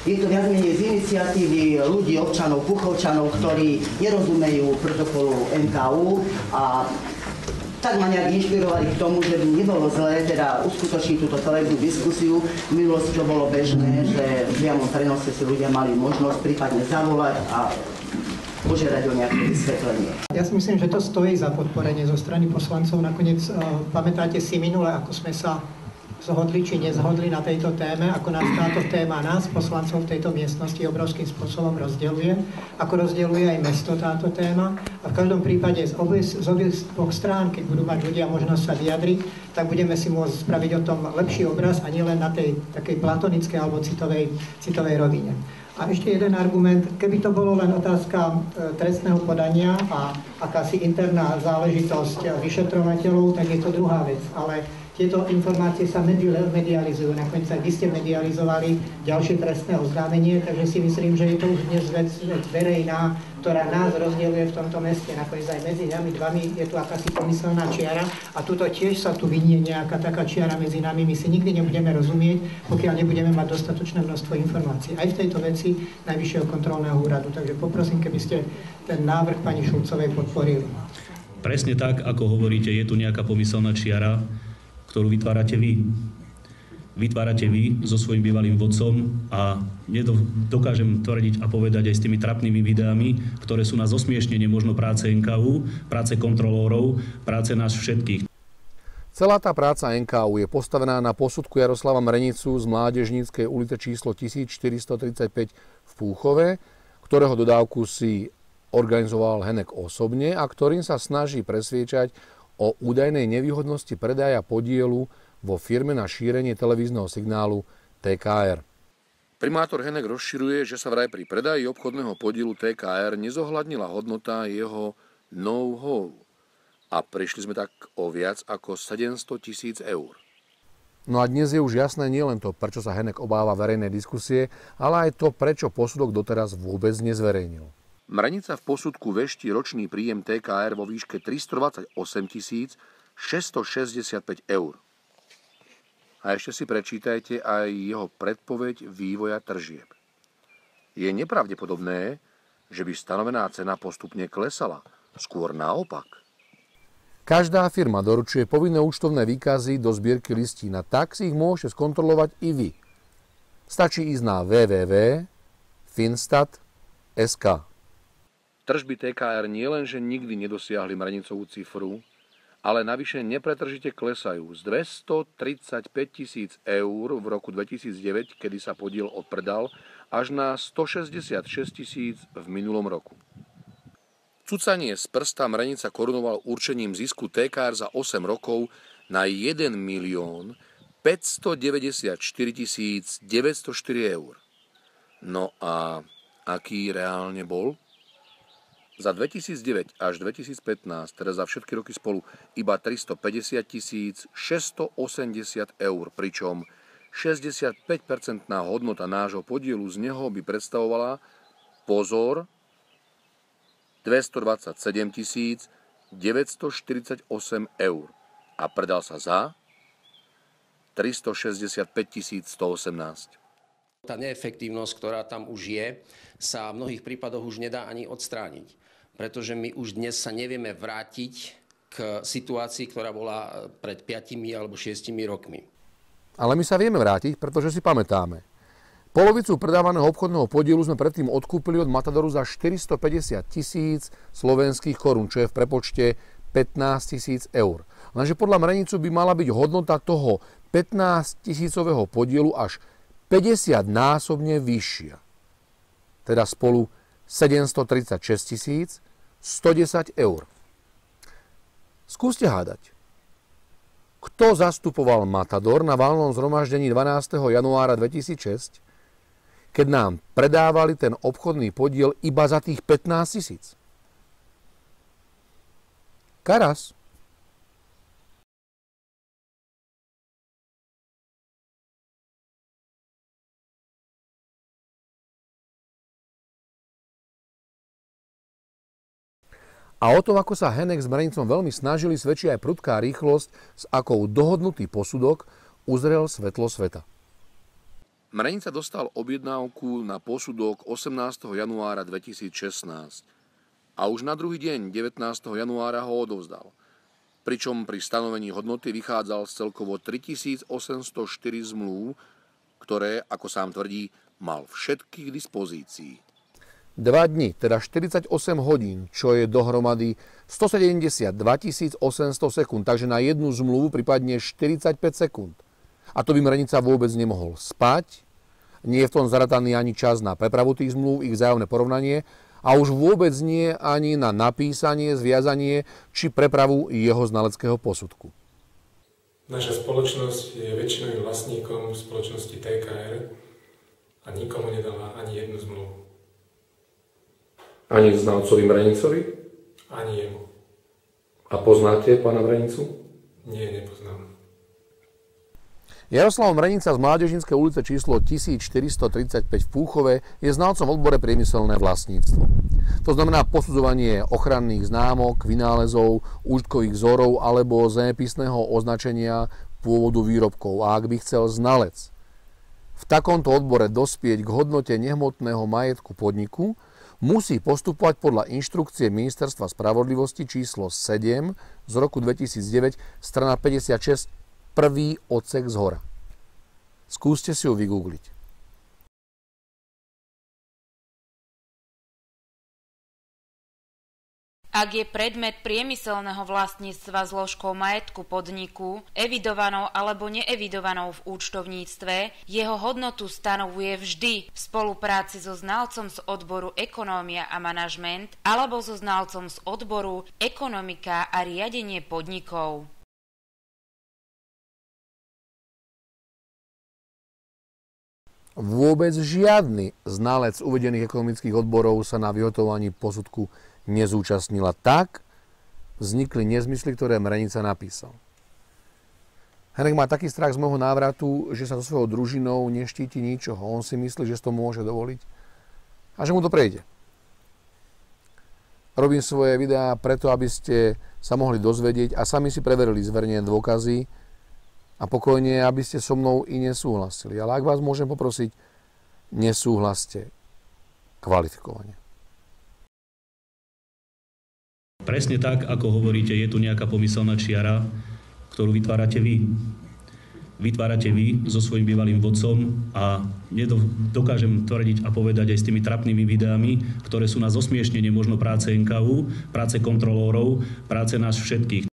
Je to viac menej z iniciatívy ľudí, občanov, Puchovčanov, ktorí nerozumejú protokolu NKÚ a tak ma nejak inšpirovali k tomu, že by nebolo zlé teda uskutočniť túto televíznu diskusiu. V minulosti to bolo bežné, že v priamom prenose si ľudia mali možnosť prípadne zavolať a požiadať o nejaké vysvetlenie. Ja si myslím, že to stojí za podporenie zo strany poslancov. Nakoniec pamätáte si minule, ako sme sa zhodli či nezhodli na tejto téme, ako nás táto téma nás, poslancov v tejto miestnosti, obrovským spôsobom rozdeľuje, ako rozdeľuje aj mesto táto téma. A v každom prípade z oboch strán, keď budú mať ľudia možnosť sa vyjadriť, tak budeme si môcť spraviť o tom lepší obraz a nielen na tej takej platonickej alebo citovej rovine. A ešte jeden argument, keby to bolo len otázka trestného podania a akási interná záležitosť vyšetrovateľov, tak je to druhá vec. Ale tieto informácie sa medializujú. Nakoniec aj vy ste medializovali ďalšie trestné oznámenie, takže si myslím, že je to už dnes vec verejná, ktorá nás rozdeľuje v tomto meste. Nakoniec aj medzi nami dvami je tu akási pomyselná čiara a tuto tiež sa tu vynie nejaká taká čiara medzi nami. My si nikdy nebudeme rozumieť, pokiaľ nebudeme mať dostatočné množstvo informácií. Aj v tejto veci Najvyššieho kontrolného úradu. Takže poprosím, keby ste ten návrh pani Šulcovej podporili. Presne tak, ako hovoríte, je tu nejaká pomyselná čiara, ktorú vytvárate vy. Vytvárate vy so svojím bývalým vodcom a dokážem tvrdiť a povedať aj s tými trapnými videami, ktoré sú na zosmiešnenie možno práce NKÚ, práce kontrolórov, práce nás všetkých. Celá tá práca NKÚ je postavená na posudku Jaroslava Mrenicu z Mládežníckej ulice číslo 1435 v Púchove, ktorého dodávku si organizoval Henek osobne a ktorým sa snaží presviečať o údajnej nevýhodnosti predaja podielu vo firme na šírenie televízneho signálu TKR. Primátor Henek rozširuje, že sa vraj pri predaji obchodného podielu TKR nezohľadnila hodnota jeho know-how a prišli sme tak o viac ako 700 000 eur. No a dnes je už jasné nielen to, prečo sa Henek obáva verejnej diskusie, ale aj to, prečo posudok doteraz vôbec nezverejnil. Mrenica v posudku vešti ročný príjem TKR vo výške 328 665 eur. A ešte si prečítajte aj jeho predpoveď vývoja tržieb. Je nepravdepodobné, že by stanovená cena postupne klesala, skôr naopak. Každá firma doručuje povinné účtovné výkazy do zbierky listín a tak si ich môžete skontrolovať i vy. Stačí ísť na www.finstat.sk. Tržby TKR nielenže nikdy nedosiahli Mrenicovú cifru, ale navyše nepretržite klesajú z 235 000 eur v roku 2009, kedy sa podiel odpredal, až na 166 000 v minulom roku. Cucanie z prsta Mrenica korunoval určením zisku TKR za 8 rokov na 1 594 904 eur. No a aký reálne bol? Za 2009 až 2015, teda za všetky roky spolu, iba 350 680 eur, pričom 65% hodnota nášho podielu z neho by predstavovala, pozor, 227 948 eur a predal sa za 365 118. Tá neefektívnosť, ktorá tam už je, sa v mnohých prípadoch už nedá ani odstrániť. Pretože my už dnes sa nevieme vrátiť k situácii, ktorá bola pred 5 alebo 6 rokmi. Ale my sa vieme vrátiť, pretože si pamätáme. Polovicu predávaného obchodného podielu sme predtým odkúpili od Matadoru za 450 000 slovenských korún, čo je v prepočte 15 000 eur. Lenže podľa Mrenicu by mala byť hodnota toho 15 000 podielu až 50-násobne vyššia. Teda spolu 736 110 eur. Skúste hádať. Kto zastupoval Matador na valnom zhromaždení 12. januára 2006, keď nám predávali ten obchodný podiel iba za tých 15 000? Karas. A o tom, ako sa Henek s Mrenicom veľmi snažili, svedčí aj prudká rýchlosť, s akou dohodnutý posudok uzrel svetlo sveta. Mrenica dostal objednávku na posudok 18. januára 2016 a už na druhý deň, 19. januára, ho odovzdal. Pričom pri stanovení hodnoty vychádzal z celkovo 3804 zmluv, ktoré, ako sám tvrdí, mal všetky k dispozícii. 2 dni, teda 48 hodín, čo je dohromady 172 800 sekúnd, takže na jednu zmluvu prípadne 45 sekúnd. A to by Mrenica vôbec nemohol spať, nie je v tom zarataný ani čas na prepravu tých zmluv, ich vzájomné porovnanie a už vôbec nie ani na napísanie, zviazanie či prepravu jeho znaleckého posudku. Naša spoločnosť je väčšinovým vlastníkom spoločnosti TKR a nikomu nedala ani jednu zmluvu. Ani znalcovi Mrenicovi? Ani jemu. A poznáte pána Mrenicu? Nie, nepoznám. Jaroslav Mrenica z Mládežníckej ulice číslo 1435 v Púchove je znalcom v odbore priemyselné vlastníctvo. To znamená posudzovanie ochranných známok, vynálezov, úžitkových vzorov alebo zemepisného označenia pôvodu výrobkov. A ak by chcel znalec v takomto odbore dospieť k hodnote nehmotného majetku podniku, musí postupovať podľa inštrukcie Ministerstva spravodlivosti číslo 7 z roku 2009, strana 56, prvý odsek zhora. Skúste si ho vygoogliť. Ak je predmet priemyselného vlastníctva zložkou majetku podniku, evidovanou alebo neevidovanou v účtovníctve, jeho hodnotu stanovuje vždy v spolupráci so znalcom z odboru Ekonómia a manažment alebo so znalcom z odboru Ekonomika a riadenie podnikov. Vôbec žiadny znalec uvedených ekonomických odborov sa na vyhotovovaní posudku nezúčastnila. Tak vznikli nezmysly, ktoré Mrenica napísal. Henek má taký strach z môjho návratu, že sa so svojou družinou neštíti ničoho. On si myslí, že si to môže dovoliť a že mu to prejde. Robím svoje videá preto, aby ste sa mohli dozvedieť a sami si preverili zverejnené dôkazy a pokojne, aby ste so mnou i nesúhlasili. Ale ak vás môžem poprosiť, nesúhlaste kvalifikovane. Presne tak, ako hovoríte, je tu nejaká pomyselná čiara, ktorú vytvárate vy. Vytvárate vy so svojím bývalým vodcom a dokážem tvrdiť a povedať aj s tými trapnými videami, ktoré sú na zosmiešnenie možno práce NKÚ, práce kontrolórov, práce nás všetkých.